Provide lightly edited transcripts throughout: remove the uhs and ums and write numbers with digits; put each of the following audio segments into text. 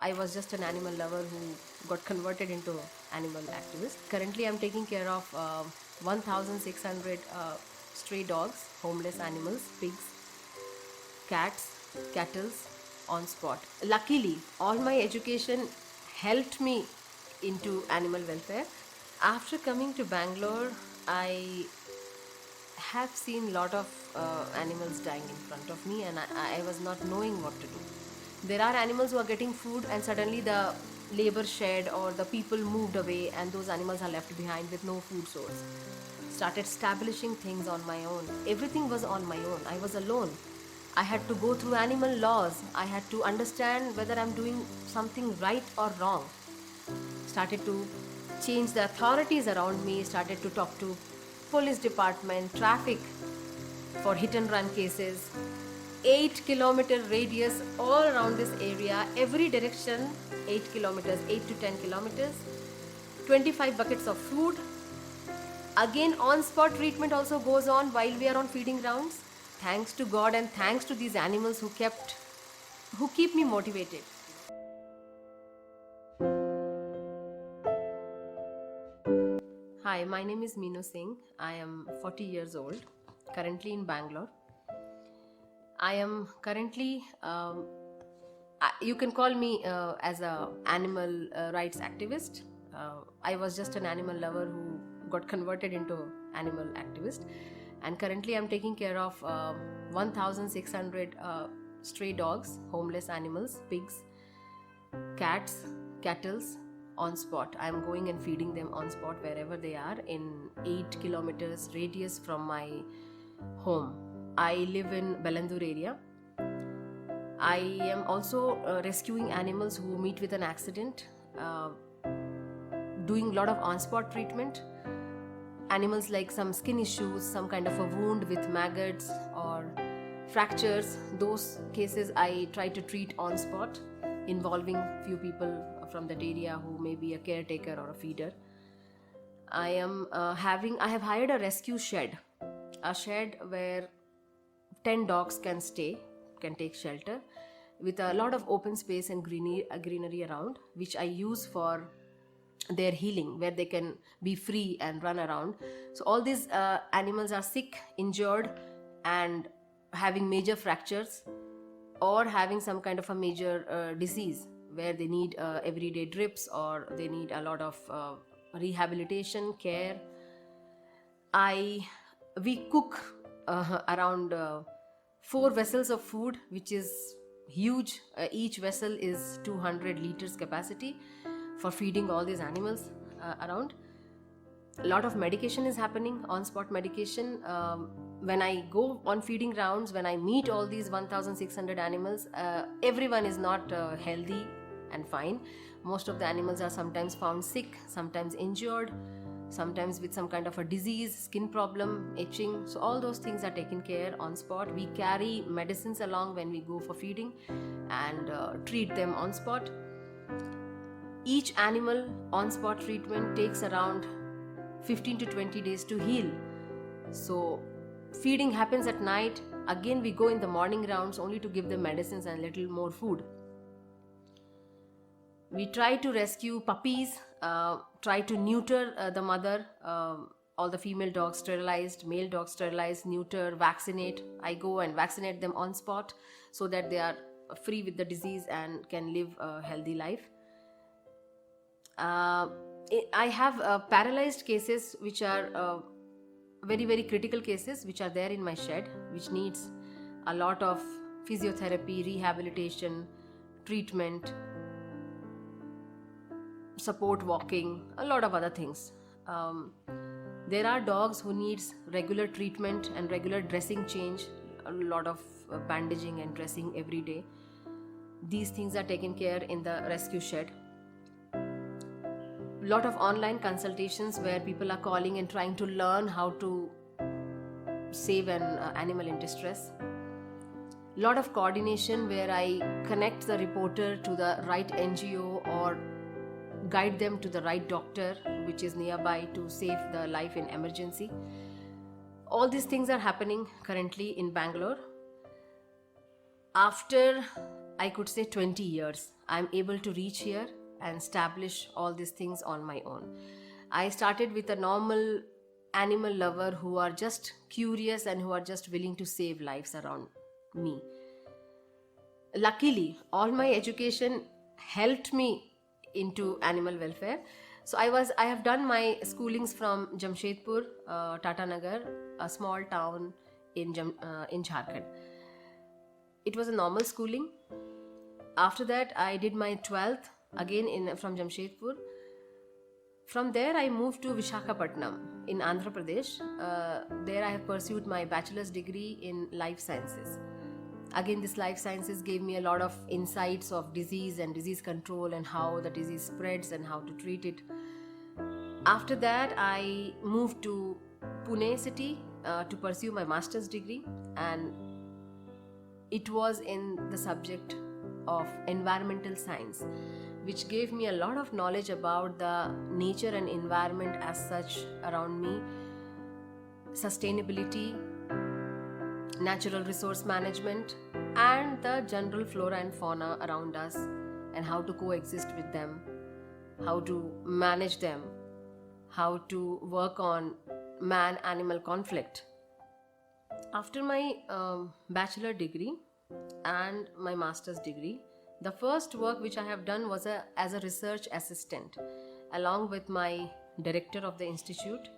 I was just an animal lover who got converted into animal activist. Currently, I'm taking care of 1,600 stray dogs, homeless animals, pigs, cats, cattle on spot. Luckily, all my education helped me into animal welfare. After coming to Bangalore, I have seen lot of animals dying in front of me, and I was not knowing what to do. There are animals who are getting food and suddenly the labor shed or the people moved away and those animals are left behind with no food source. Started establishing things on my own. Everything was on my own. I was alone. I had to go through animal laws. I had to understand whether I'm doing something right or wrong. Started to change the authorities around me, started to talk to police department, traffic for hit and run cases. 8 kilometer radius all around this area, every direction, 8 kilometers, 8 to 10 kilometers, 25 buckets of food. Again, on spot treatment also goes on while we are on feeding rounds. Thanks to God and thanks to these animals who keep me motivated. Hi, my name is Minu Singh. I am 40 years old, currently in Bangalore. I am currently, you can call me as a animal rights activist. I was just an animal lover who got converted into animal activist. And currently I'm taking care of 1,600 stray dogs, homeless animals, pigs, cats, cattle on spot. I'm going and feeding them on spot wherever they are in 8 kilometers radius from my home. I live in Bellandur area. I am also rescuing animals who meet with an accident, doing a lot of on-spot treatment. Animals like some skin issues, some kind of a wound with maggots or fractures, those cases I try to treat on spot, involving few people from that area who may be a caretaker or a feeder. I have hired a rescue shed, a shed where 10 dogs can take shelter, with a lot of open space and greenery around, which I use for their healing, where they can be free and run around. So all these animals are sick, injured, and having major fractures or having some kind of a major disease where they need everyday drips or they need a lot of rehabilitation care. We cook around 4 vessels of food, which is huge. Each vessel is 200 liters capacity for feeding all these animals around. A lot of medication is happening, on-spot medication. When I go on feeding rounds, when I meet all these 1,600 animals, everyone is not healthy and fine. Most of the animals are sometimes found sick, sometimes injured, sometimes with some kind of a disease, skin problem, itching. So all those things are taken care on spot. We carry medicines along when we go for feeding and treat them on spot. Each animal on spot treatment takes around 15 to 20 days to heal. So feeding happens at night. Again, we go in the morning rounds only to give them medicines and little more food. We try to rescue puppies, try to neuter the mother, all the female dogs sterilized, male dogs sterilized, neuter, vaccinate. I go and vaccinate them on spot so that they are free with the disease and can live a healthy life. I have paralyzed cases which are very, very critical cases which are there in my shed, which needs a lot of physiotherapy, rehabilitation, treatment, support walking, a lot of other things. There are dogs who needs regular treatment and regular dressing change, a lot of bandaging and dressing every day. These things are taken care in the rescue shed. Lot of online consultations where people are calling and trying to learn how to save an animal in distress. Lot of coordination where I connect the reporter to the right NGO or guide them to the right doctor which is nearby to save the life in emergency. All these things are happening currently in Bangalore. After, I could say, 20 years, I'm able to reach here and establish all these things on my own. I started with a normal animal lover who are just curious and who are just willing to save lives around me. Luckily, all my education helped me into animal welfare. So I have done my schoolings from Jamshedpur, Tata Nagar, a small town in Jharkhand. It was a normal schooling. After that, I did my 12th again from Jamshedpur. From there, I moved to Visakhapatnam in Andhra Pradesh. There, I have pursued my bachelor's degree in life sciences. Again, this life sciences gave me a lot of insights of disease and disease control and how the disease spreads and how to treat it. After that, I moved to Pune city to pursue my master's degree, and it was in the subject of environmental science, which gave me a lot of knowledge about the nature and environment as such around me, sustainability, natural resource management, and the general flora and fauna around us, and how to coexist with them, how to manage them, how to work on man-animal conflict. After my bachelor degree and my master's degree, the first work which I have done was as a research assistant along with my director of the institute.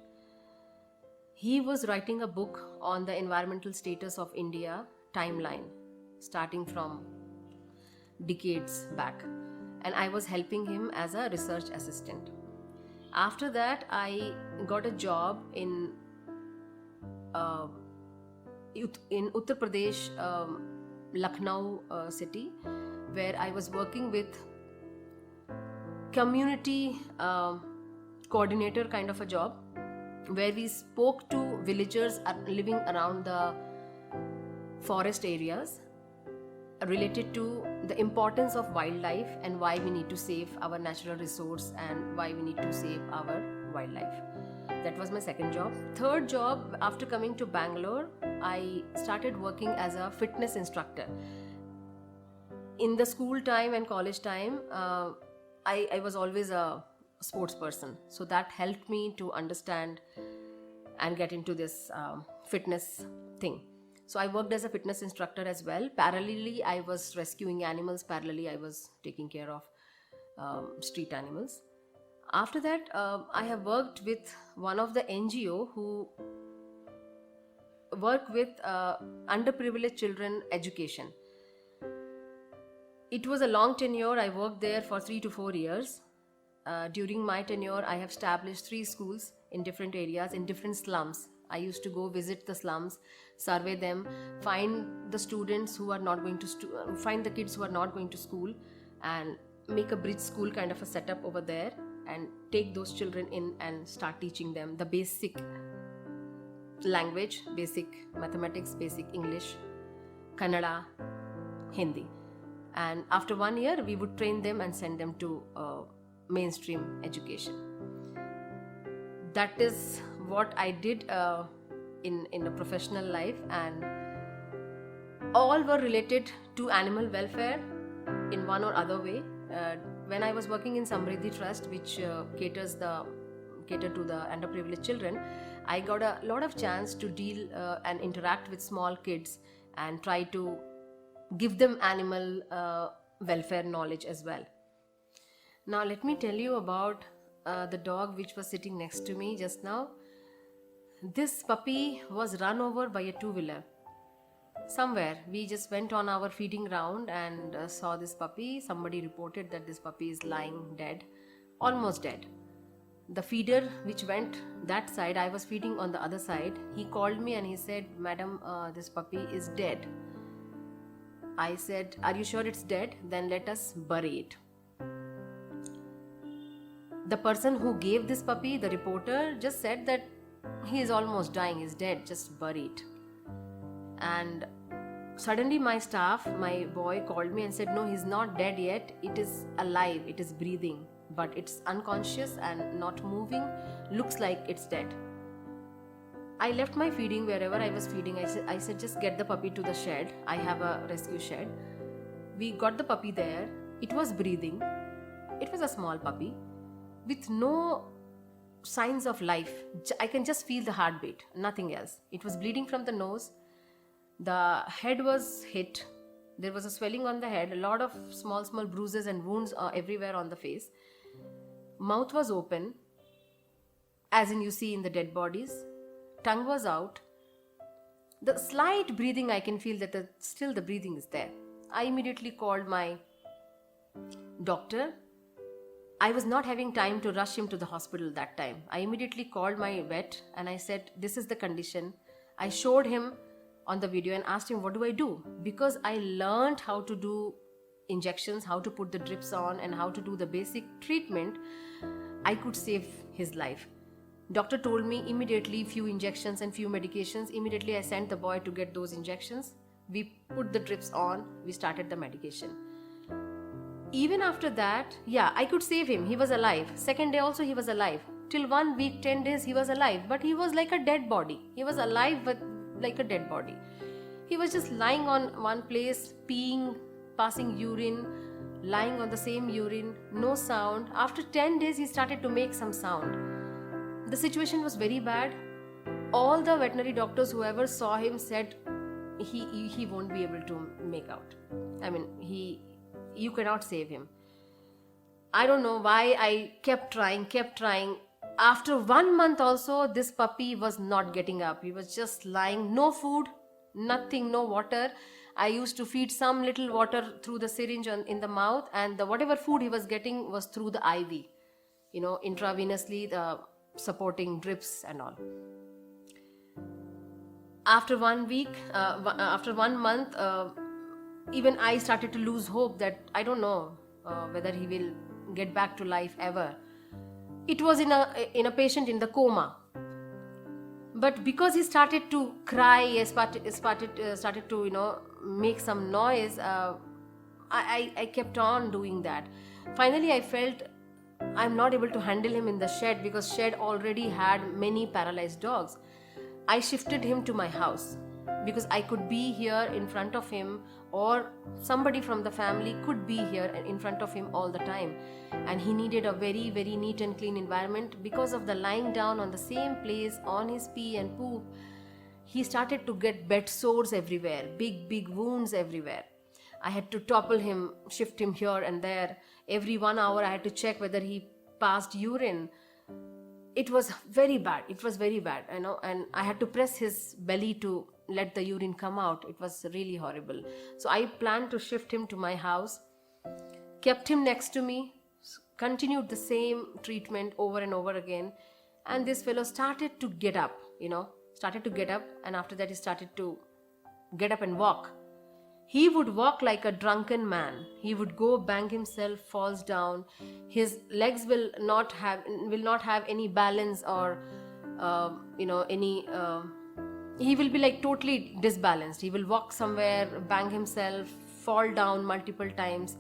He was writing a book on the environmental status of India timeline starting from decades back, and I was helping him as a research assistant. After that, I got a job in Uttar Pradesh, Lucknow city, where I was working with community coordinator kind of a job, where we spoke to villagers living around the forest areas related to the importance of wildlife and why we need to save our natural resource and why we need to save our wildlife. That was my second job. Third job, after coming to Bangalore, I started working as a fitness instructor. In the school time and college time, I was always a sports person, so that helped me to understand and get into this fitness thing. So I worked as a fitness instructor as well. Parallelly, I was rescuing animals. Parallelly, I was taking care of street animals. After that, I have worked with one of the NGO who work with underprivileged children education. It was a long tenure. I worked there for 3 to 4 years. During my tenure, I have established 3 schools in different areas, in different slums. I used to go visit the slums, survey them, find the students who are not going to find the kids who are not going to school, and make a bridge school kind of a setup over there, and take those children in and start teaching them the basic language, basic mathematics, basic English, Kannada, Hindi. And after 1 year, we would train them and send them to mainstream education. That is what I did in a professional life, and all were related to animal welfare in one or other way. When I was working in Samriddhi Trust, which cater to the underprivileged children, I got a lot of chance to deal and interact with small kids and try to give them animal welfare knowledge as well. Now let me tell you about the dog which was sitting next to me just now. This puppy was run over by a two-wheeler. Somewhere we just went on our feeding round and saw this puppy. Somebody reported that this puppy is lying dead, almost dead. The feeder which went that side, I was feeding on the other side. He called me and he said, "Madam, this puppy is dead." I said, "Are you sure it's dead? Then let us bury it." The person who gave this puppy, the reporter, just said that he is almost dying, he's dead, just bury it. And suddenly my staff, my boy, called me and said, "No, he's not dead yet, it is alive, it is breathing, but it's unconscious and not moving, looks like it's dead." I left my feeding wherever I was feeding. I said, "Just get the puppy to the shed. I have a rescue shed." We got the puppy there. It was breathing. It was a small puppy with no signs of life. I can just feel the heartbeat, nothing else. It was bleeding from the nose. The head was hit. There was a swelling on the head, a lot of small bruises and wounds everywhere on the face. Mouth was open, as in you see in the dead bodies. Tongue was out. The slight breathing, I can feel that still the breathing is there. I immediately called my doctor. I was not having time to rush him to the hospital that time. I immediately called my vet and I said, this is the condition. I showed him on the video and asked him, what do I do? Because I learned how to do injections, how to put the drips on, and how to do the basic treatment, I could save his life. Doctor told me immediately few injections and few medications. Immediately I sent the boy to get those injections. We put the drips on, we started the medication. Even after that, I could save him. He was alive. Second day also he was alive. Till 1 week, 10 days he was alive. But he was like a dead body. He was alive but like a dead body. He was just lying on one place, peeing, passing urine, lying on the same urine, no sound. After 10 days he started to make some sound. The situation was very bad. All the veterinary doctors, whoever saw him, said he won't be able to make out. I mean, you cannot save him. I don't know why I kept trying. After 1 month also, this puppy was not getting up. He was just lying, no food, nothing, no water. I used to feed some little water through the syringe in the mouth, and whatever food he was getting was through the IV, intravenously, the supporting drips and all. After 1 week, after 1 month, even I started to lose hope that I don't know whether he will get back to life ever. It was in a patient in the coma. But because he started to cry, started to make some noise, I kept on doing that. Finally, I felt I'm not able to handle him in the shed because shed already had many paralyzed dogs. I shifted him to my house because I could be here in front of him, or somebody from the family could be here in front of him all the time. And he needed a very, very neat and clean environment. Because of the lying down on the same place on his pee and poop, he started to get bed sores everywhere, big wounds everywhere. I had to topple him, shift him here and there. Every 1 hour I had to check whether he passed urine. It was very bad. And I had to press his belly to let the urine come out. It was really horrible. So I planned to shift him to my house, kept him next to me, continued the same treatment over and over again. And this fellow started to get up, and after that he started to get up and walk. He would walk like a drunken man. He would go bang himself, falls down. His legs will not have any balance or he will be like totally disbalanced. He will walk somewhere, bang himself, fall down multiple times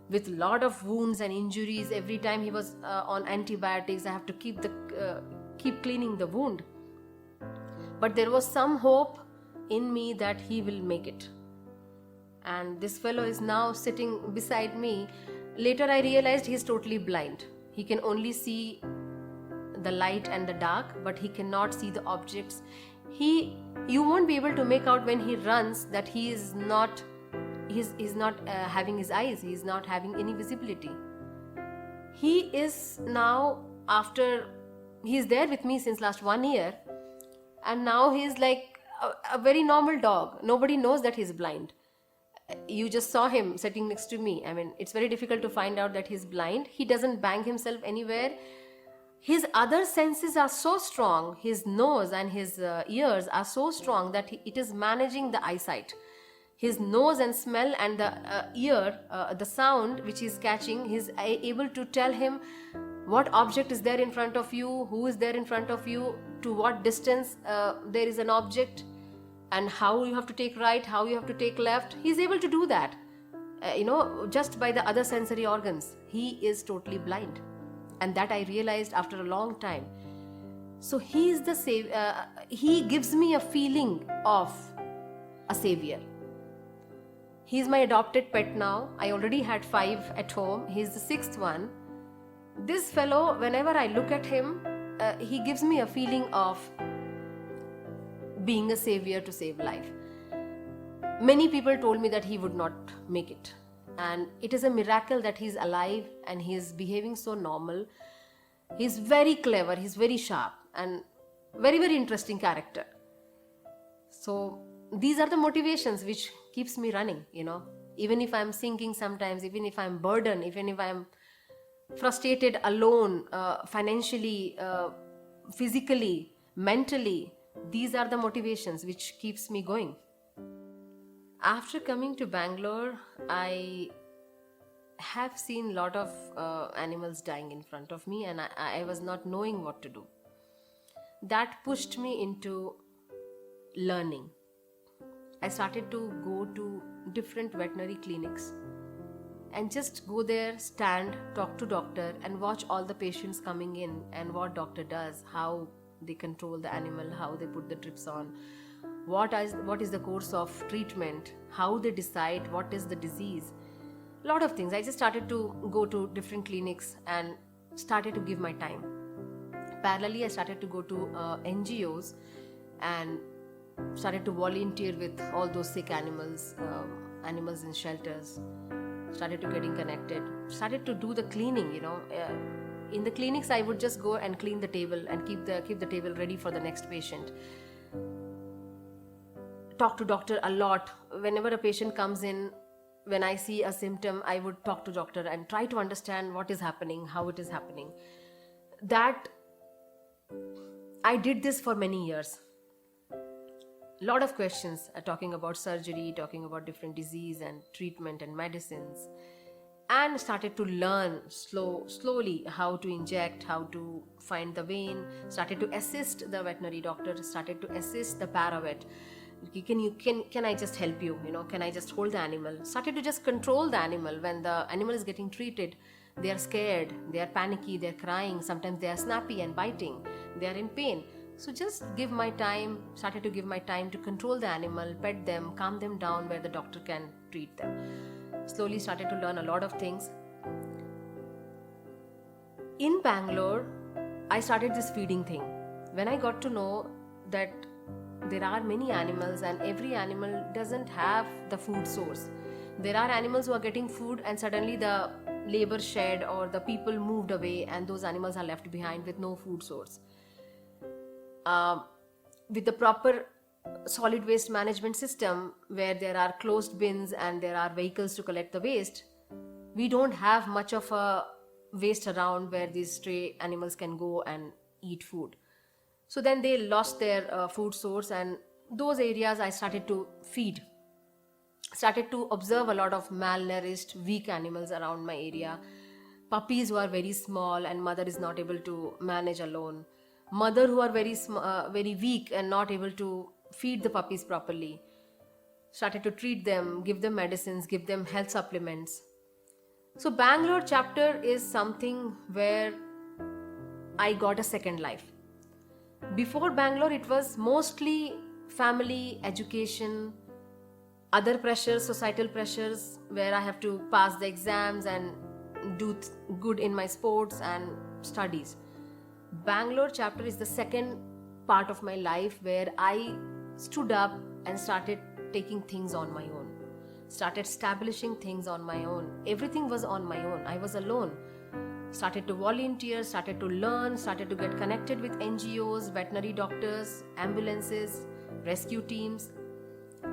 with lot of wounds and injuries. Every time he was on antibiotics, I have to keep cleaning the wound. But there was some hope in me that he will make it. And this fellow is now sitting beside me. Later I realized he's totally blind. He can only see the light and the dark, but he cannot see the objects. You won't be able to make out when he runs that he's not having his eyes. He's not having any visibility. He is now, he's there with me since last 1 year, and now he's like a very normal dog. Nobody knows that he's blind. You just saw him sitting next to me. I mean, it's very difficult to find out that he's blind. He doesn't bang himself anywhere. His other senses are so strong. His nose and his ears are so strong that it is managing the eyesight. His nose and smell and the ear, the sound which he's catching, he's able to tell him what object is there in front of you, who is there in front of you, to what distance there is an object, and how you have to take right, how you have to take left. He's able to do that, just by the other sensory organs. He is totally blind. And that I realized after a long time. So he is the he gives me a feeling of a savior. He's my adopted pet now. I already had 5 at home. He's the 6th one. This fellow, whenever I look at him, he gives me a feeling of being a savior to save life. Many people told me that he would not make it. And it is a miracle that he's alive and he's behaving so normal. He's very clever, he's very sharp, and very, very interesting character. So these are the motivations which keeps me running, even if I'm sinking sometimes, even if I'm burdened, even if I'm frustrated, alone, financially, physically, mentally. These are the motivations which keeps me going. After coming to Bangalore, I have seen a lot of animals dying in front of me, and I was not knowing what to do. That pushed me into learning. I started to go to different veterinary clinics and just go there, stand, talk to doctor, and watch all the patients coming in and what doctor does, how they control the animal, how they put the drips on, what is the course of treatment, how they decide what is the disease. Lot of things. I just started to go to different clinics and started to give my time. Parallelly, I started to go to NGOs and started to volunteer with all those sick animals, animals in shelters. Started to getting connected. Started to do the cleaning. In the clinics, I would just go and clean the table and keep the table ready for the next patient. Talk to doctor a lot. Whenever a patient comes in, when I see a symptom, I would talk to doctor and try to understand what is happening, how it is happening. That I did this for many years. Lot of questions, talking about surgery, talking about different disease and treatment and medicines, and started to learn slowly how to inject, how to find the vein. Started to assist the veterinary doctor, started to assist the paravet. Can I just help you? Can I just hold the animal? Started to just control the animal. When the animal is getting treated, they are scared, they are panicky, they are crying, sometimes they are snappy and biting, they are in pain. So just started to give my time to control the animal, pet them, calm them down where the doctor can treat them. Slowly started to learn a lot of things. In Bangalore, I started this feeding thing. When I got to know that there are many animals and every animal doesn't have the food source. There are animals who are getting food and suddenly the labor shed or the people moved away and those animals are left behind with no food source. With the proper solid waste management system where there are closed bins and there are vehicles to collect the waste, we don't have much of a waste around where these stray animals can go and eat food. So then they lost their food source, and those areas I started to feed. Started to observe a lot of malnourished, weak animals around my area. Puppies who are very small and mother is not able to manage alone. Mother who are very weak and not able to feed the puppies properly. Started to treat them, give them medicines, give them health supplements. So Bangalore chapter is something where I got a second life. Before Bangalore, it was mostly family, education, other pressures, societal pressures, where I have to pass the exams and do good in my sports and studies. Bangalore chapter is the second part of my life where I stood up and started taking things on my own. Started establishing things on my own. Everything was on my own. I was alone. Started to volunteer, started to learn, started to get connected with NGOs, veterinary doctors, ambulances, rescue teams.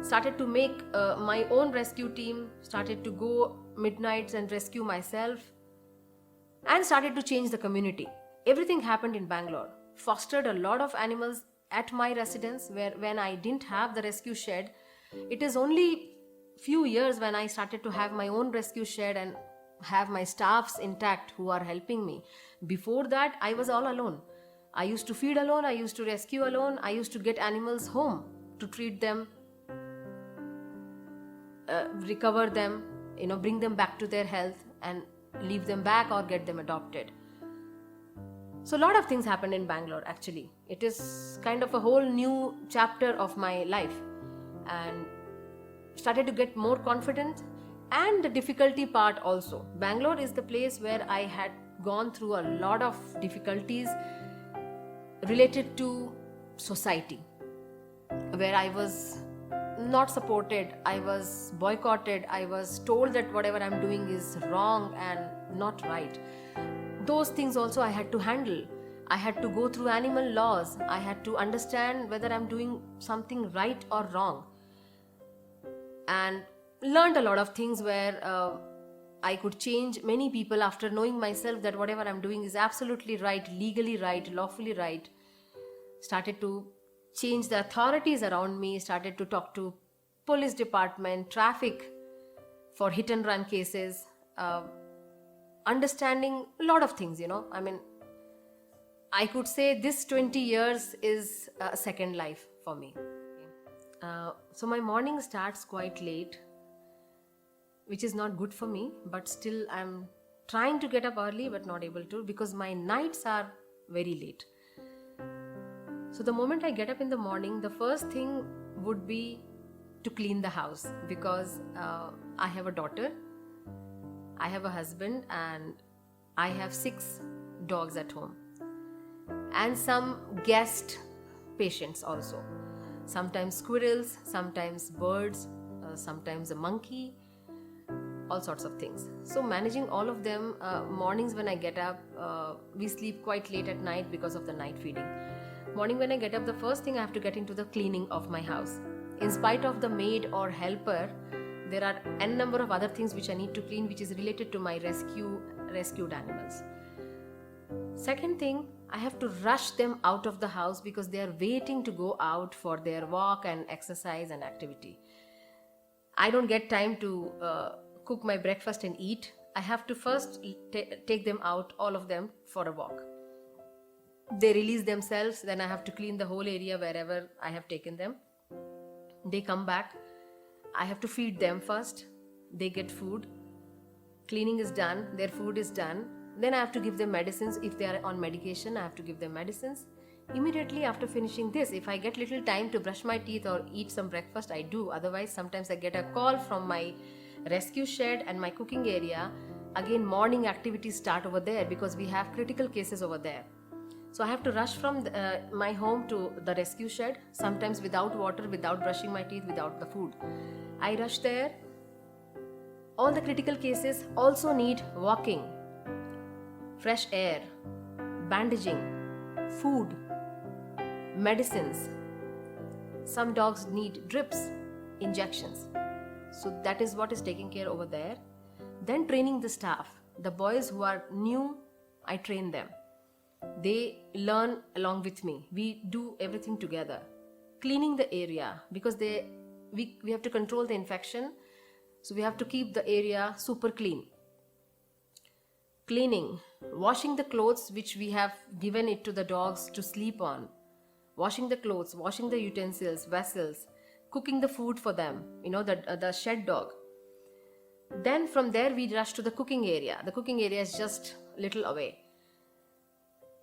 Started to make my own rescue team, started to go midnights and rescue myself, and started to change the community. Everything happened in Bangalore. Fostered a lot of animals at my residence where when I didn't have the rescue shed. It is only few years when I started to have my own rescue shed and have my staffs intact who are helping me. Before that, I was all alone. I used to feed alone, I used to rescue alone, I used to get animals home to treat them, recover them, bring them back to their health and leave them back or get them adopted. So a lot of things happened in Bangalore actually. It is kind of a whole new chapter of my life. And started to get more confident. And the difficulty part also. Bangalore is the place where I had gone through a lot of difficulties related to society, where I was not supported, I was boycotted, I was told that whatever I'm doing is wrong and not right. Those things also I had to handle. I had to go through animal laws. I had to understand whether I'm doing something right or wrong. And learned a lot of things where I could change many people after knowing myself that whatever I'm doing is absolutely right, legally right, lawfully right. Started to change the authorities around me, started to talk to police department, traffic for hit and run cases, understanding a lot of things, I mean, I could say this 20 years is a second life for me. So my morning starts quite late, which is not good for me, but still I'm trying to get up early but not able to, because my nights are very late. So the moment I get up in the morning, the first thing would be to clean the house, because I have a daughter, I have a husband, and I have 6 dogs at home, and some guest patients also. Sometimes squirrels, sometimes birds, sometimes a monkey, all sorts of things. So managing all of them, mornings when I get up, we sleep quite late at night because of the night feeding. Morning when I get up, the first thing I have to get into the cleaning of my house. In spite of the maid or helper, there are n number of other things which I need to clean, which is related to my rescued animals. Second thing, I have to rush them out of the house because they are waiting to go out for their walk and exercise and activity. I don't get time to cook my breakfast and eat. I have to first take them out, all of them, for a walk. They release themselves, then I have to clean the whole area wherever I have taken them. They come back, I have to feed them first. They get food. Cleaning is done, their food is done. Then I have to give them medicines. If they are on medication, I have to give them medicines. Immediately after finishing this, if I get little time to brush my teeth or eat some breakfast, I do. Otherwise, sometimes I get a call from my rescue shed and my cooking area. Again, morning activities start over there because we have critical cases over there. So I have to rush from my home to the rescue shed, sometimes without water, without brushing my teeth, without the food. I rush there. All the critical cases also need walking, fresh air, bandaging, food, medicines. Some dogs need drips, injections. So that is what is taken care over there. Then training the staff. The boys who are new, I train them. They learn along with me. We do everything together. Cleaning the area because we have to control the infection. So we have to keep the area super clean. Cleaning, washing the clothes which we have given it to the dogs to sleep on. Washing the clothes, washing the utensils, vessels, cooking the food for them, the shed dog. Then from there we rush to the cooking area. The cooking area is just little away.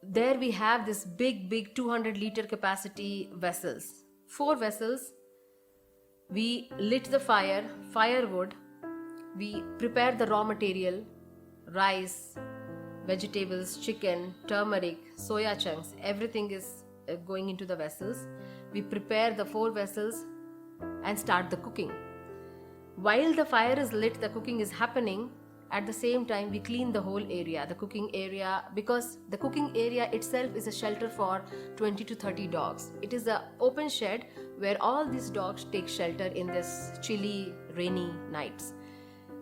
There we have this big 200 liter capacity vessels. 4 vessels. We lit the firewood. We prepare the raw material, rice, vegetables, chicken, turmeric, soya chunks. Everything is going into the vessels. We prepare the 4 vessels and start the cooking. While the fire is lit, the cooking is happening. At the same time, we clean the whole area, the cooking area, because the cooking area itself is a shelter for 20 to 30 dogs. It is an open shed where all these dogs take shelter in this chilly, rainy nights.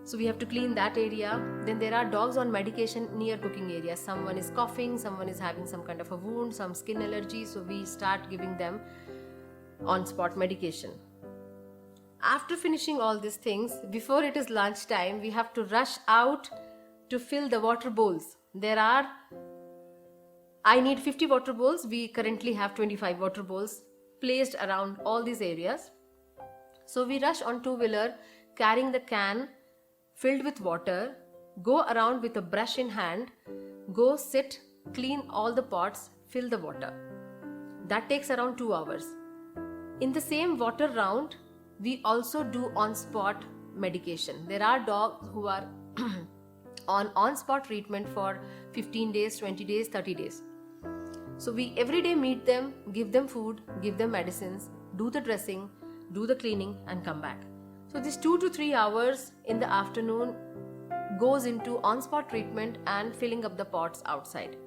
So we have to clean that area. Then there are dogs on medication near cooking area. Someone is coughing, someone is having some kind of a wound, some skin allergy. So we start giving them on-spot medication. After finishing all these things, before it is lunch time, we have to rush out to fill the water bowls. I need 50 water bowls. We currently have 25 water bowls placed around all these areas. So we rush on 2-wheeler, carrying the can filled with water, go around with a brush in hand, go sit, clean all the pots, fill the water. That takes around 2 hours. In the same water round, we also do on-spot medication. There are dogs who are on-spot treatment for 15 days, 20 days, 30 days. So we every day meet them, give them food, give them medicines, do the dressing, do the cleaning and come back. So this 2 to 3 hours in the afternoon goes into on-spot treatment and filling up the pots outside.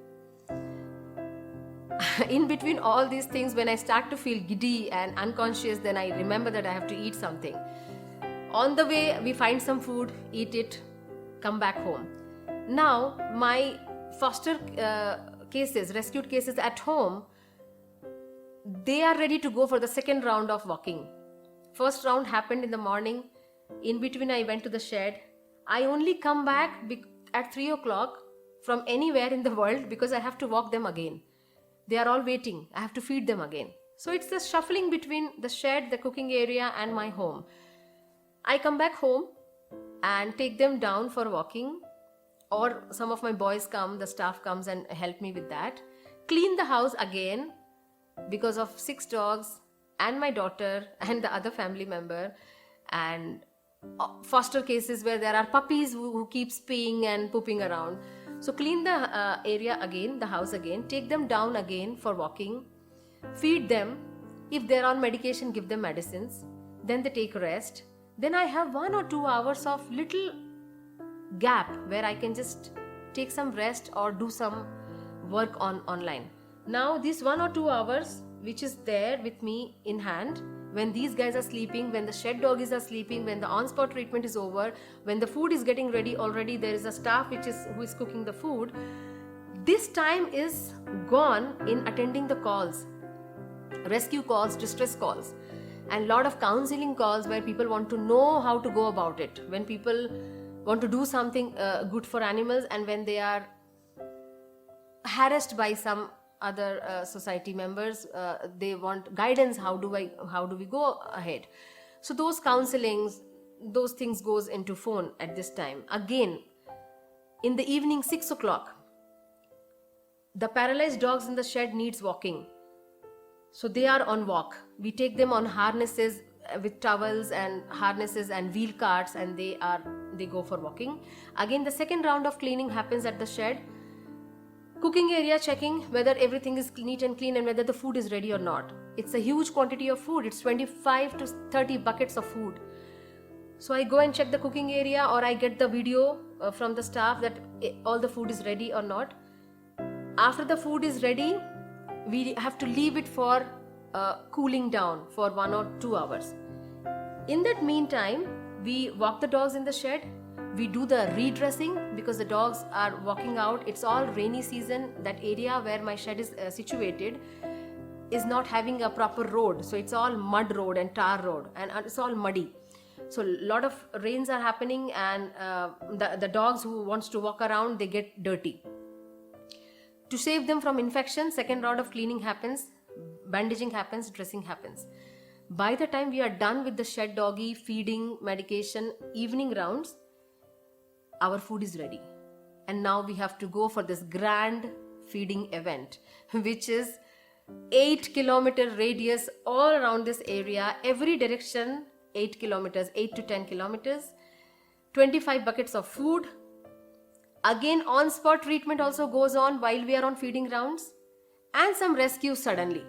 In between all these things, when I start to feel giddy and unconscious, then I remember that I have to eat something. On the way, we find some food, eat it, come back home. Now, my foster cases, rescued cases at home, they are ready to go for the second round of walking. First round happened in the morning. In between, I went to the shed. I only come back at 3 o'clock from anywhere in the world because I have to walk them again. They are all waiting. I have to feed them again. So it's the shuffling between the shed, the cooking area and my home. I come back home and take them down for walking, or some of my boys come, the staff comes and help me with that. Clean the house again because of 6 dogs and my daughter and the other family member, and foster cases where there are puppies who keep peeing and pooping around. So clean the area again, the house again, take them down again for walking, feed them. If they're on medication, give them medicines. Then they take rest. Then I have 1 or 2 hours of little gap where I can just take some rest or do some work online. Now these 1 or 2 hours which is there with me in hand, when these guys are sleeping, when the shed doggies are sleeping, when the on-spot treatment is over, when the food is getting ready already, there is a staff who is cooking the food. This time is gone in attending the calls, rescue calls, distress calls, and lot of counseling calls where people want to know how to go about it. When people want to do something good for animals, and when they are harassed by some other society members, they want guidance. How do we go ahead? So those counselings, those things goes into phone at this time. Again, in the evening 6 o'clock, the paralyzed dogs in the shed needs walking. So they are on walk. We take them on harnesses with towels and harnesses and wheel carts, and they go for walking. Again, the second round of cleaning happens at the shed. Cooking area, checking whether everything is neat and clean and whether the food is ready or not. It's a huge quantity of food. It's 25 to 30 buckets of food. So I go and check the cooking area, or I get the video from the staff that all the food is ready or not. After the food is ready, we have to leave it for cooling down for 1 or 2 hours. In that meantime, we walk the dogs in the shed. We do the redressing because the dogs are walking out. It's all rainy season. That area where my shed is situated is not having a proper road. So it's all mud road and tar road, and it's all muddy. So a lot of rains are happening, and the dogs who wants to walk around, they get dirty. To save them from infection, second round of cleaning happens, bandaging happens, dressing happens. By the time we are done with the shed doggy, feeding, medication, evening rounds, our food is ready. And now we have to go for this grand feeding event, which is 8-kilometer radius all around this area, every direction, 8 kilometers, 8 to 10 kilometers, 25 buckets of food. Again, on-spot treatment also goes on while we are on feeding rounds, and some rescues suddenly,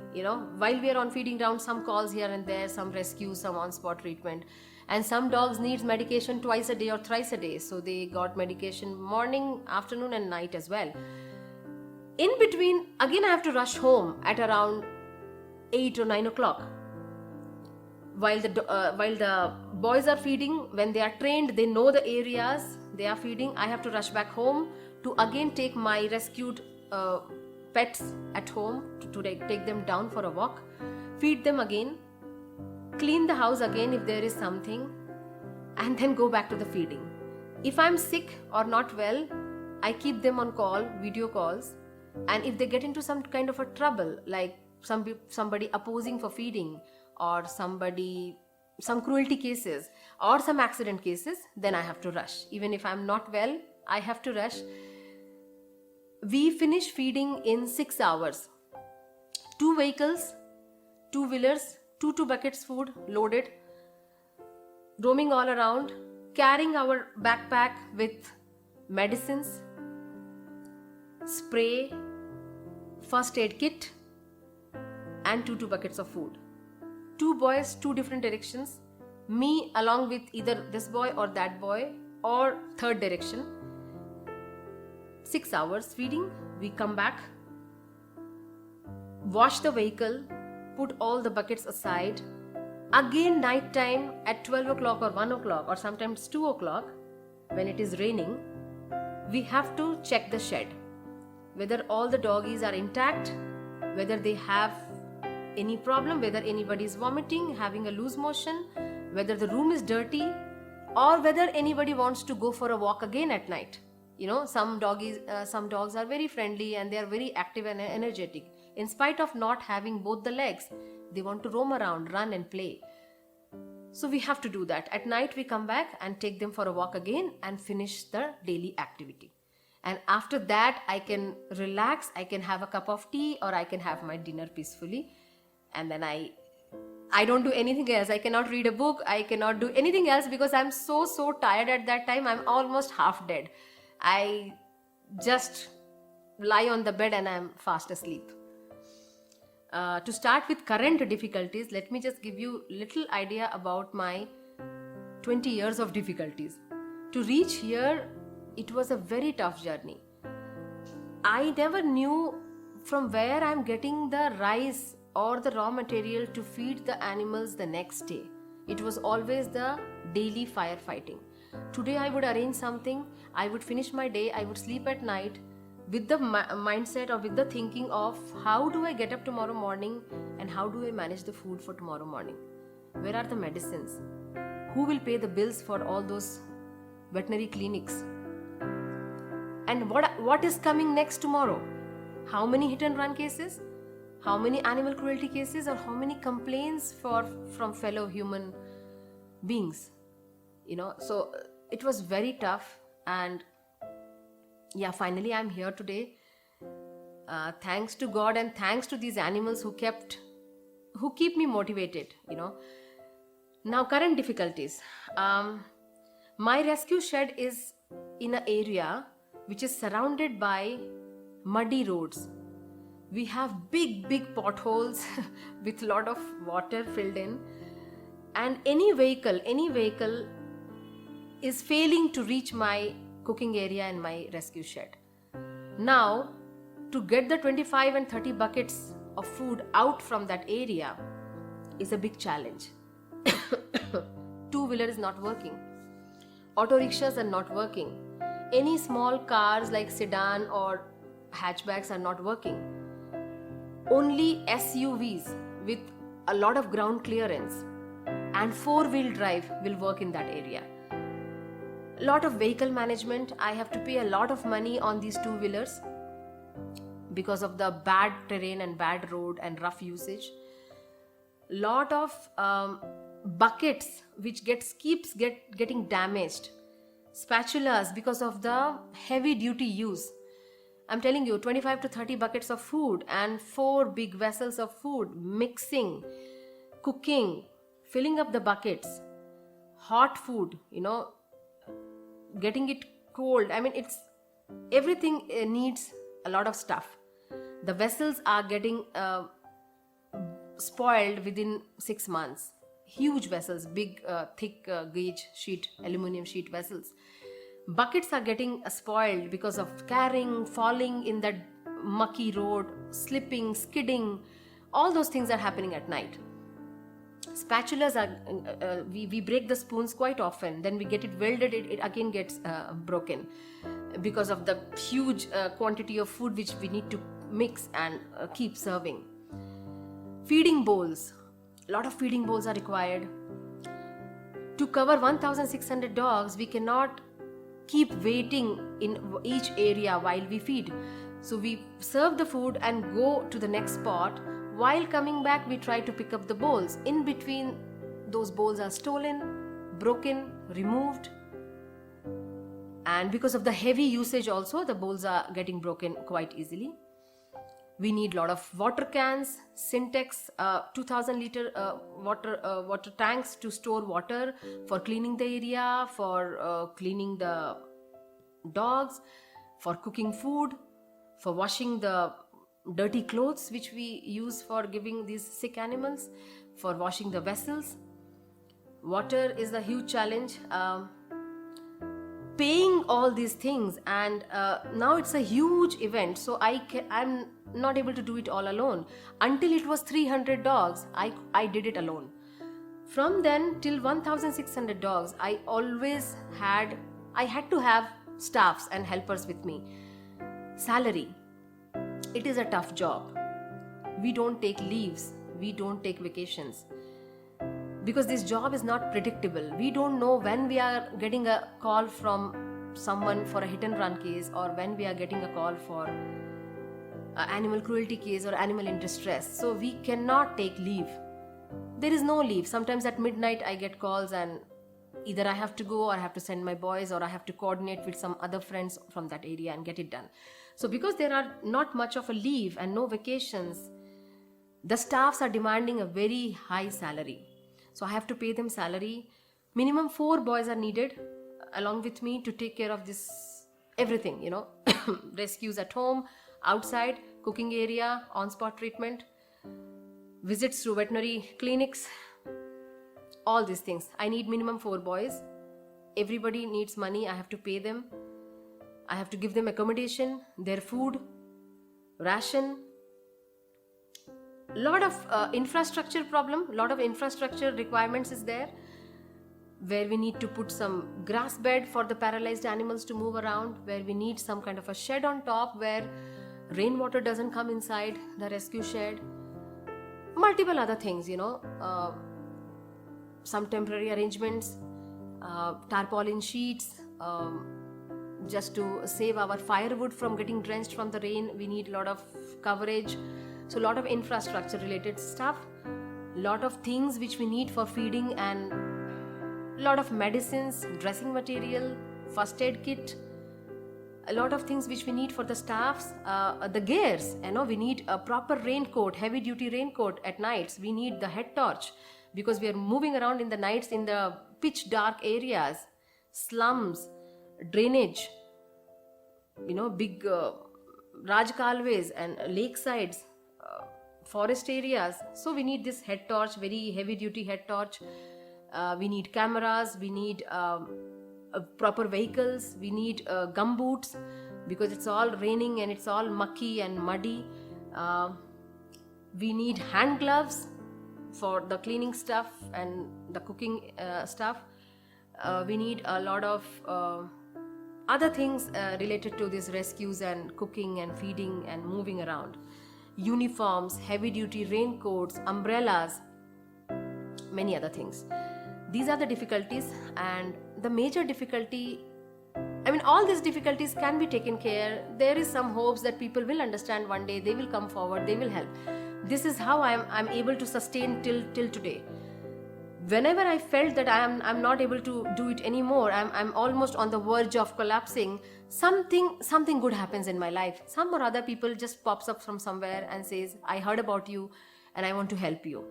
while we are on feeding rounds, some calls here and there, some rescues, some on-spot treatment. And some dogs needs medication twice a day or thrice a day. So they got medication morning, afternoon and night as well. In between, again I have to rush home at around 8 or 9 o'clock. While the boys are feeding, when they are trained, they know the areas they are feeding. I have to rush back home to again take my rescued pets at home to take them down for a walk, feed them again, clean the house again if there is something, and then go back to the feeding. If I'm sick or not well, I keep them on call, video calls, and if they get into some kind of a trouble, like somebody opposing for feeding, or some cruelty cases or some accident cases, then I have to rush. Even if I'm not well, I have to rush. We finish feeding in 6 hours. 2 vehicles, 2 wheelers, 2 buckets food loaded. roaming all around, carrying our backpack with medicines, spray, first aid kit, and two buckets of food. Two boys, two different directions. Me along with either this boy or that boy, or third direction. 6 hours feeding. We come back, wash the vehicle, put all the buckets aside. Again, night time at 12 o'clock or 1 o'clock or sometimes 2 o'clock, when it is raining, we have to check the shed, whether all the doggies are intact, whether they have any problem, whether anybody is vomiting, having a loose motion, whether the room is dirty, or whether anybody wants to go for a walk again at night. Some dogs are very friendly and they are very active and energetic. In spite of not having both the legs, they want to roam around, run and play. So we have to do that. At night we come back and take them for a walk again and finish the daily activity. And after that I can relax, I can have a cup of tea or I can have my dinner peacefully. And then I don't do anything else. I cannot read a book. I cannot do anything else because I'm so tired at that time. I'm almost half dead. I just lie on the bed and I'm fast asleep. To start with current difficulties, let me just give you a little idea about my 20 years of difficulties. To reach here, it was a very tough journey. I never knew from where I'm getting the rice or the raw material to feed the animals the next day. It was always the daily firefighting. Today I would arrange something, I would finish my day, I would sleep at night with the mindset or with the thinking of how do I get up tomorrow morning and how do I manage the food for tomorrow morning? Where are the medicines? Who will pay the bills for all those veterinary clinics? And what is coming next tomorrow? How many hit and run cases? How many animal cruelty cases or how many complaints from fellow human beings? So it was very tough, and finally I'm here today. Thanks to God and thanks to these animals who keep me motivated. Now current difficulties. My rescue shed is in an area which is surrounded by muddy roads. We have big potholes with lot of water filled in, and any vehicle is failing to reach my cooking area and my rescue shed. Now, to get the 25 and 30 buckets of food out from that area is a big challenge. Two-wheeler is not working. Auto rickshaws are not working. Any small cars like sedan or hatchbacks are not working. Only SUVs with a lot of ground clearance and four-wheel drive will work in that area. Lot of vehicle management. I have to pay a lot of money on these two-wheelers because of the bad terrain and bad road and rough usage. Lot of buckets which keeps getting damaged. Spatulas because of the heavy duty use. I'm telling you, 25 to 30 buckets of food and 4 big vessels of food, mixing, cooking, filling up the buckets, hot food, getting it cold. It's everything needs a lot of stuff. The vessels are getting spoiled within 6 months. Huge vessels, big, thick gauge sheet, aluminum sheet vessels. Buckets are getting spoiled because of carrying, falling in that mucky road, slipping, skidding. All those things are happening at night. Spatulas are, we break the spoons quite often. Then we get it welded, it again gets broken because of the huge quantity of food which we need to mix and keep serving. Feeding bowls. A lot of feeding bowls are required. To cover 1,600 dogs, we cannot keep waiting in each area while we feed. So we serve the food and go to the next spot. While coming back, we try to pick up the bowls. In between, those bowls are stolen, broken, removed. And because of the heavy usage also, the bowls are getting broken quite easily. We need a lot of water cans, Syntex, 2000 liter water tanks to store water for cleaning the area, for cleaning the dogs, for cooking food, for washing the dirty clothes which we use for giving these sick animals, for washing the vessels. Water is a huge challenge. Paying all these things, and now it's a huge event, so I'm not able to do it all alone. Until it was 300 dogs, I did it alone. From then till 1600 dogs, I had to have staffs and helpers with me. Salary, it is a tough job. We don't take leaves, we don't take vacations, because this job is not predictable. We don't know when we are getting a call from someone for a hit and run case, or when we are getting a call for animal cruelty case or animal in distress. So we cannot take leave. There is no leave. Sometimes at midnight I get calls, and either I have to go, or I have to send my boys, or I have to coordinate with some other friends from that area and get it done. So because there are not much of a leave and no vacations, the staffs are demanding a very high salary. So I have to pay them salary. Minimum 4 boys are needed along with me to take care of this everything, rescues at home, outside, cooking area, on-spot treatment, visits to veterinary clinics, all these things. I need minimum 4 boys. Everybody needs money. I have to pay them. I have to give them accommodation, their food, ration. Lot of infrastructure problem, lot of infrastructure requirements is there, where we need to put some grass bed for the paralyzed animals to move around, where we need some kind of a shed on top where rainwater doesn't come inside the rescue shed. Multiple other things, some temporary arrangements, tarpaulin sheets, just to save our firewood from getting drenched from the rain. We need a lot of coverage. So a lot of infrastructure related stuff, lot of things which we need for feeding, and a lot of medicines, dressing material, first aid kit, a lot of things which we need for the staffs, the gears, we need a proper raincoat, heavy duty raincoat at nights. We need the head torch, because we are moving around in the nights in the pitch dark areas, slums, drainage, big Raj Kalways and lakesides, forest areas. So we need this head torch, very heavy duty head torch. We need cameras, we need proper vehicles, we need gumboots, because it's all raining and it's all mucky and muddy. We need hand gloves for the cleaning stuff and the cooking stuff. We need a lot of other things related to these rescues and cooking and feeding and moving around. Uniforms, heavy duty raincoats, umbrellas, many other things. These are the difficulties, and the major difficulty, all these difficulties can be taken care. There is some hopes that people will understand one day, they will come forward, they will help. This is how I'm able to sustain till today. Whenever I felt that I'm not able to do it anymore, I'm almost on the verge of collapsing, something good happens in my life. Some or other people just pops up from somewhere and says, I heard about you and I want to help you.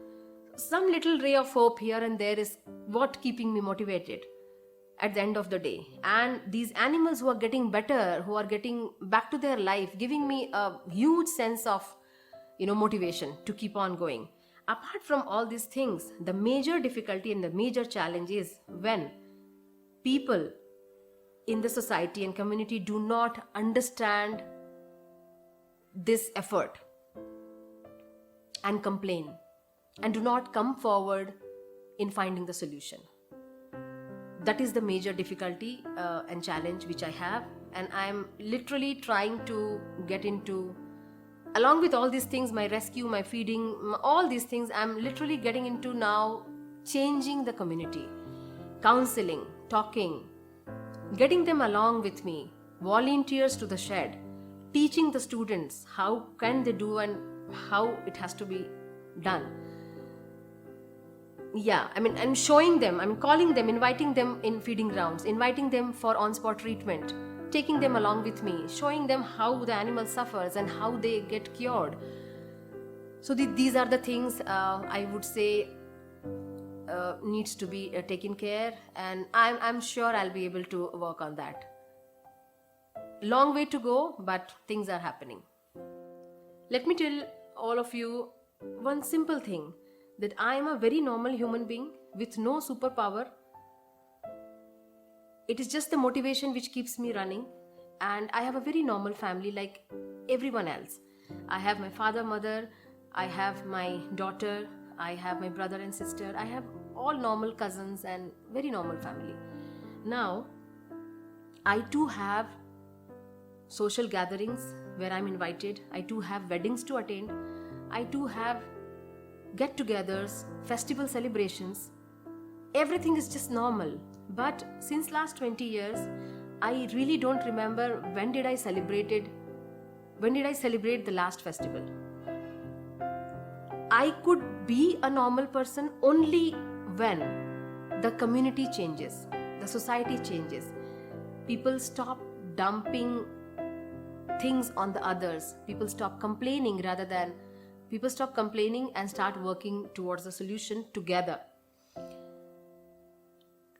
Some little ray of hope here and there is what keeping me motivated at the end of the day. And these animals who are getting better, who are getting back to their life, giving me a huge sense of motivation to keep on going. Apart from all these things, the major difficulty and the major challenge is when people in the society and community do not understand this effort and complain and do not come forward in finding the solution. That is the major difficulty and challenge which I have, and I am literally trying to get into, along with all these things, my rescue, my feeding, all these things, I'm literally getting into now changing the community, counseling, talking, getting them along with me, volunteers to the shed, teaching the students how can they do and how it has to be done. I'm showing them, I'm calling them, inviting them in feeding grounds, inviting them for on-spot treatment, taking them along with me, showing them how the animal suffers and how they get cured. So these are the things I would say needs to be taken care, and I'm sure I'll be able to work on that. Long way to go, but things are happening. Let me tell all of you one simple thing, that I am a very normal human being with no superpower. It is just the motivation which keeps me running, and I have a very normal family like everyone else. I have my father, mother, I have my daughter, I have my brother and sister, I have all normal cousins and very normal family. Now, I too have social gatherings where I'm invited. I too have weddings to attend. I too have get-togethers, festival celebrations. Everything is just normal. But since last 20 years, I really don't remember when did I celebrate the last festival. I could be a normal person only when the community changes, the society changes. People stop dumping things on the others. People stop complaining and start working towards a solution together.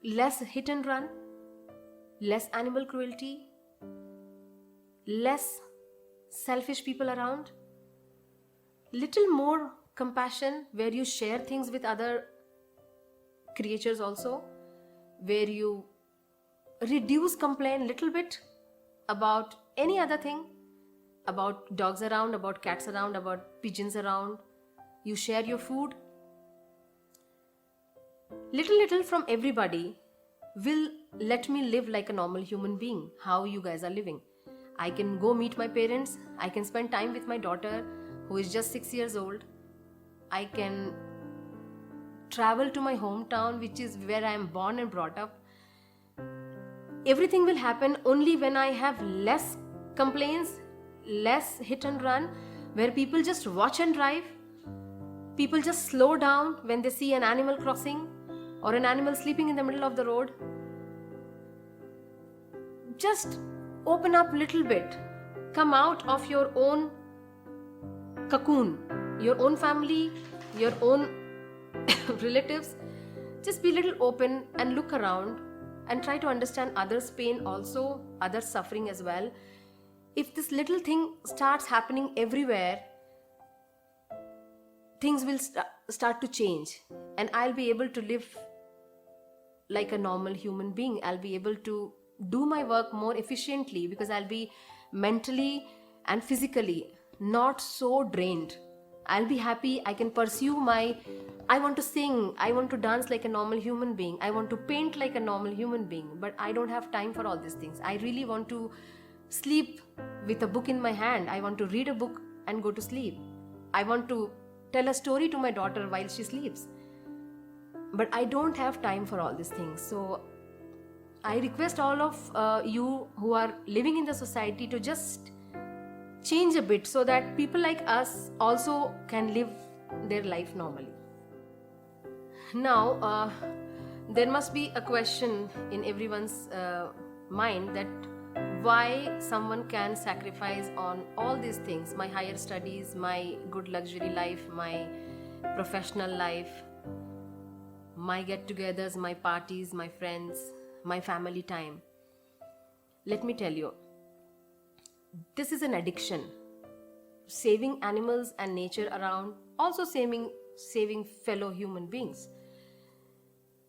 Less hit and run, less animal cruelty, less selfish people around, little more compassion where you share things with other creatures also, where you reduce complaint little bit about any other thing, about dogs around, about cats around, about pigeons around. You share your food. Little from everybody will let me live like a normal human being, how you guys are living. I can go meet my parents. I can spend time with my daughter who is just 6 years old. I can travel to my hometown, which is where I am born and brought up. Everything will happen only when I have less complaints, less hit and run, where people just watch and drive. People just slow down when they see an animal crossing or an animal sleeping in the middle of the road. Just open up a little bit. Come out of your own cocoon, your own family, your own relatives. Just be a little open and look around and try to understand others' pain also, others' suffering as well. If this little thing starts happening everywhere, things will start to change, and I'll be able to live like a normal human being. I'll be able to do my work more efficiently because I'll be mentally and physically not so drained. I'll be happy. I can pursue I want to sing, I want to dance like a normal human being, I want to paint like a normal human being, but I don't have time for all these things. I really want to sleep with a book in my hand. I want to read a book and go to sleep. I want to tell a story to my daughter while she sleeps. But I don't have time for all these things. So I request all of you who are living in the society to just change a bit so that people like us also can live their life normally. Now, there must be a question in everyone's mind that why someone can sacrifice on all these things, my higher studies, my good luxury life, my professional life, my get-togethers, my parties, my friends, my family time. Let me tell you, this is an addiction. Saving animals and nature around, also saving fellow human beings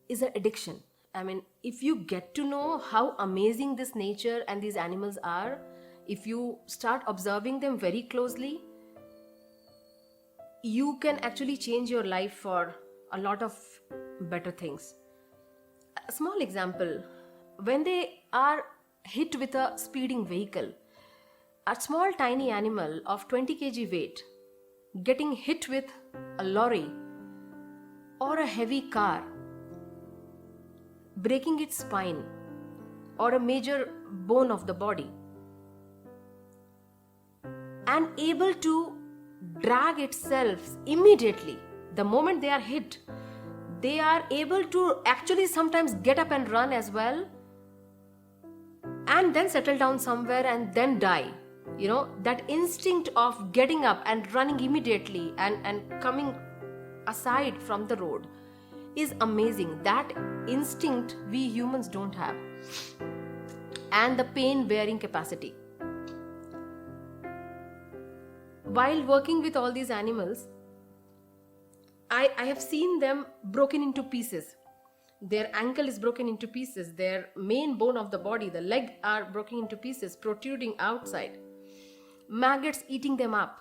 is an addiction. I mean, if you get to know how amazing this nature and these animals are, if you start observing them very closely, you can actually change your life for a lot of better things. A small example, when they are hit with a speeding vehicle, a small tiny animal of 20 kg weight getting hit with a lorry or a heavy car, breaking its spine or a major bone of the body, and able to drag itself immediately the moment they are hit, they are able to actually sometimes get up and run as well. and then settle down somewhere and then die. That instinct of getting up and running immediately and coming aside from the road is amazing. That instinct we humans don't have. And the pain bearing capacity. While working with all these animals, I have seen them broken into pieces. Their ankle is broken into pieces. Their main bone of the body, the leg, are broken into pieces, protruding outside. Maggots eating them up.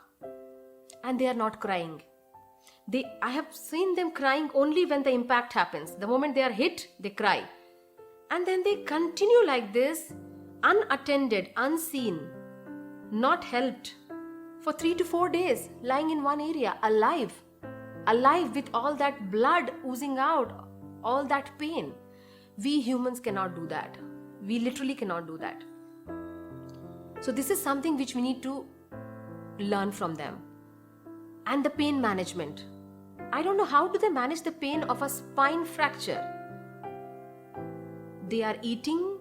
And they are not crying. I have seen them crying only when the impact happens. The moment they are hit, they cry. And then they continue like this, unattended, unseen, not helped, for 3 to 4 days, lying in one area, alive with all that blood oozing out, all that pain. We humans cannot do that. We literally cannot do that. So this is something which we need to learn from them. And the pain management. I don't know how do they manage the pain of a spine fracture. They are eating,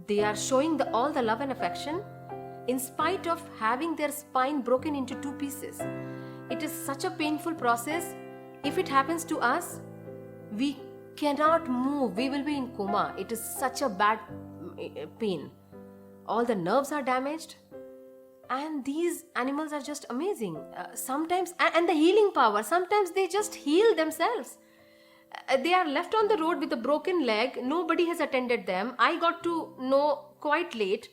they are showing all the love and affection in spite of having their spine broken into 2 pieces. It is such a painful process. If it happens to us, we cannot move. We will be in coma. It is such a bad pain. All the nerves are damaged. And these animals are just amazing. Sometimes, and the healing power, sometimes they just heal themselves. They are left on the road with a broken leg. Nobody has attended them. I got to know quite late.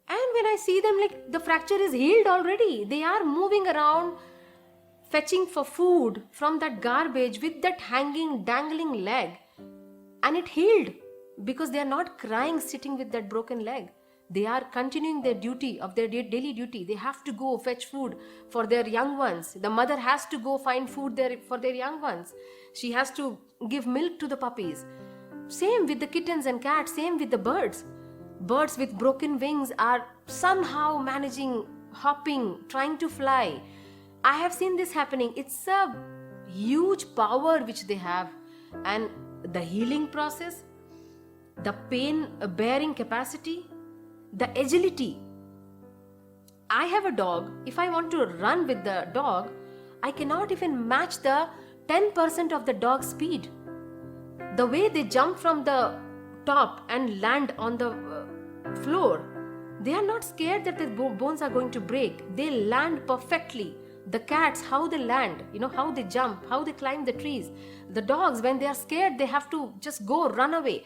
And when I see them, like, the fracture is healed already. They are moving around, fetching for food from that garbage with that hanging, dangling leg. And it healed because they are not crying sitting with that broken leg. They are continuing their duty of their daily duty. They have to go fetch food for their young ones. The mother has to go find food there for their young ones. She has to give milk to the puppies. Same with the kittens and cats. Same with the birds. Birds with broken wings are somehow managing, hopping, trying to fly. I have seen this happening. It's a huge power which they have. And the healing process, the pain bearing capacity, the agility. I have a dog. If I want to run with the dog, I cannot even match the 10% of the dog's speed. The way they jump from the top and land on the floor, they are not scared that their bones are going to break. They land perfectly. The cats, how they land, how they jump, how they climb the trees. The dogs, when they are scared, they have to just go, run away.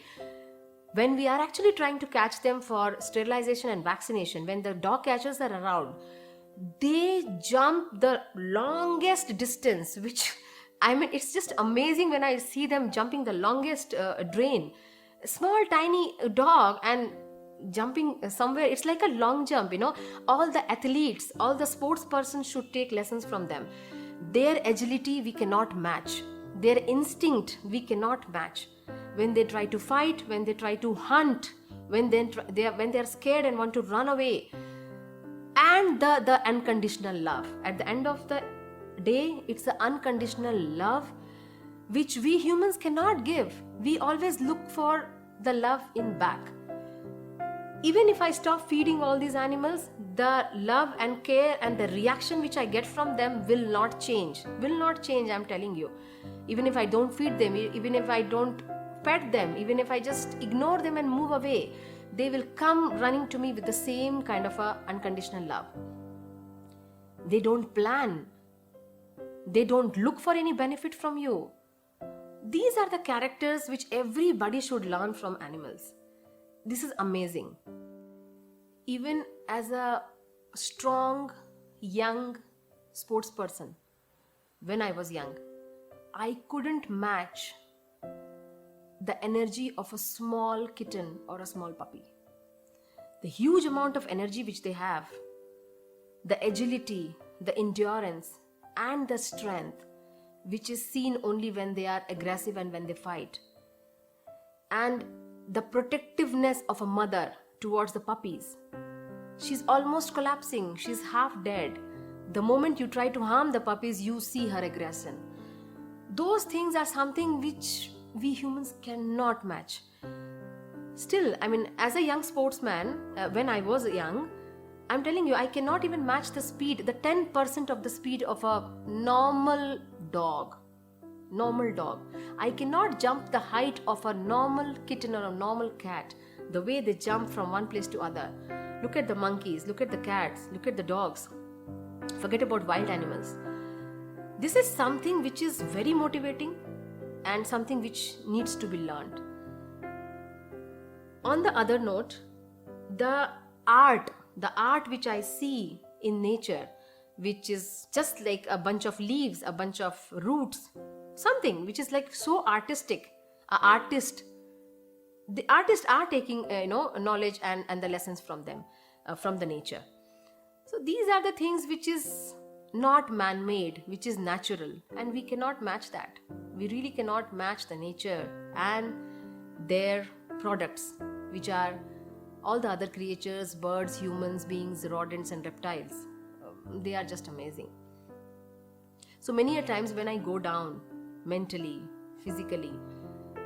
When we are actually trying to catch them for sterilization and vaccination, when the dog catchers are around, they jump the longest distance, which, it's just amazing when I see them jumping the longest drain. Small, tiny dog and jumping somewhere, it's like a long jump, All the athletes, all the sports persons should take lessons from them. Their agility we cannot match. Their instinct we cannot match. When they try to fight, when they try to hunt, when they are scared and want to run away, and the unconditional love. At the end of the day, it's the unconditional love which we humans cannot give. We always look for the love in back. Even if I stop feeding all these animals, the love and care and the reaction which I get from them will not change. Will not change, I'm telling you. Even if I don't feed them, even if I don't pet them, even if I just ignore them and move away, they will come running to me with the same kind of a unconditional love. They don't plan. They don't look for any benefit from you. These are the characters which everybody should learn from animals. This is amazing. Even as a strong, young sports person, when I was young, I couldn't match the energy of a small kitten or a small puppy. The huge amount of energy which they have, the agility, the endurance, and the strength, which is seen only when they are aggressive and when they fight. And the protectiveness of a mother towards the puppies. She's almost collapsing. She's half dead. The moment you try to harm the puppies, you see her aggression. Those things are something which we humans cannot match. Still, I mean, as a young sportsman, when I was young, I'm telling you, I cannot even match the speed, the 10% of the speed of a normal dog. Normal dog. I cannot jump the height of a normal kitten or a normal cat, the way they jump from one place to other. Look at the monkeys, look at the cats, look at the dogs. Forget about wild animals. This is something which is very motivating and something which needs to be learned. On the other note, the art which I see in nature, which is just like a bunch of leaves, a bunch of roots, something which is like so artistic. The artists are taking knowledge and the lessons from them, from the nature. So these are the things which is not man-made, which is natural, and we cannot match that. We really cannot match the nature and their products, which are all the other creatures, birds, humans, beings, rodents and reptiles. They are just amazing. So many a times when I go down mentally, physically,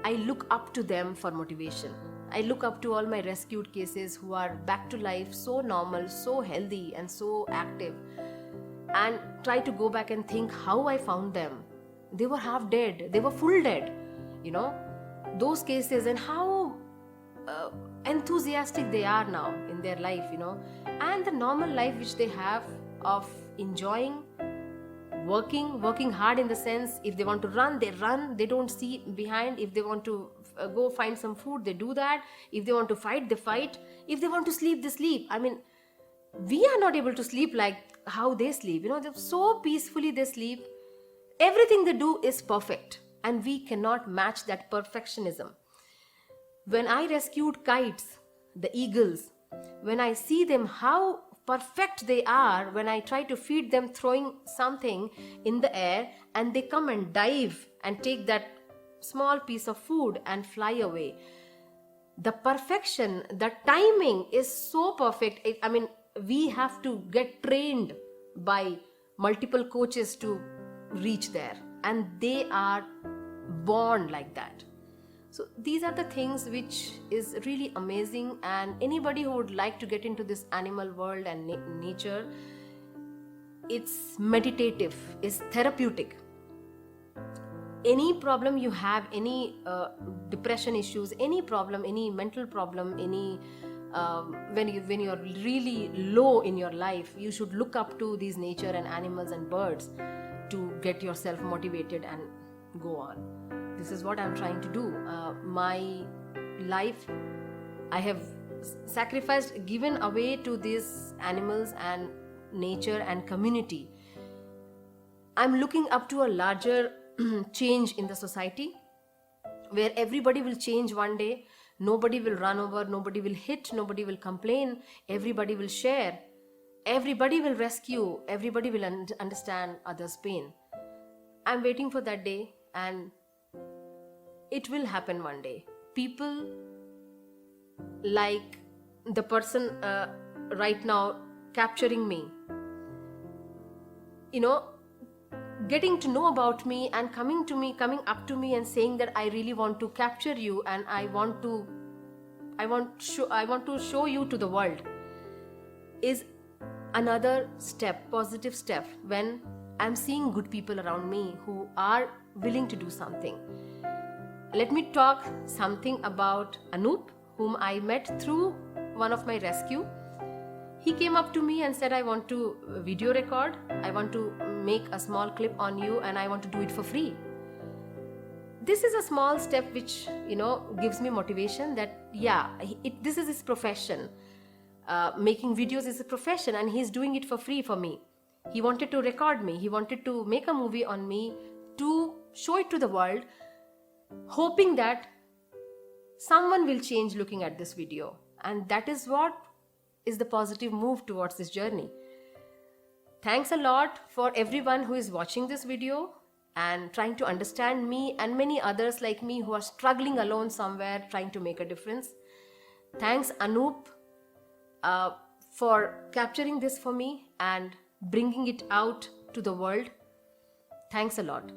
I look up to them for motivation. I look up to all my rescued cases who are back to life, so normal, so healthy and so active, and try to go back and think how I found them. They were half dead, they were full dead, those cases, and how enthusiastic they are now in their life, and the normal life which they have of enjoying, working hard, in the sense, if they want to run, they don't see behind. If they want to go find some food, they do that. If they want to fight, they fight. If they want to sleep, they sleep. I mean, we are not able to sleep like how they sleep, they're so peacefully they sleep. Everything they do is perfect, and we cannot match that perfectionism. When I rescued kites, the eagles, when I see them how perfect they are, when I try to feed them throwing something in the air, and they come and dive and take that small piece of food and fly away. The perfection, the timing is so perfect. I mean, we have to get trained by multiple coaches to reach there, and they are born like that. So these are the things which is really amazing, and anybody who would like to get into this animal world and nature, it's meditative, it's therapeutic. Any problem you have, any depression issues, any problem, any mental problem, any when you're really low in your life, you should look up to these nature and animals and birds to get yourself motivated and go on. This is what I'm trying to do. My life, I have sacrificed, given away to these animals and nature and community. I'm looking up to a larger change in the society, where everybody will change one day. Nobody will run over, nobody will hit, nobody will complain, everybody will share, everybody will rescue, everybody will understand others' pain. I'm waiting for that day, and it will happen one day. People like the person right now capturing me, getting to know about me and coming up to me and saying that I really want to capture you, and I want to show you to the world, is another step, positive step, when I'm seeing good people around me who are willing to do something. Let me talk something about Anup, whom I met through one of my rescue. He came up to me and said, I want to video record, I want to make a small clip on you, and I want to do it for free. This is a small step which, gives me motivation that, this is his profession. Making videos is a profession, and he's doing it for free for me. He wanted to record me. He wanted to make a movie on me to show it to the world, hoping that someone will change looking at this video. And that is what is the positive move towards this journey. Thanks a lot for everyone who is watching this video and trying to understand me and many others like me who are struggling alone somewhere trying to make a difference. Thanks Anup for capturing this for me and bringing it out to the world. Thanks a lot.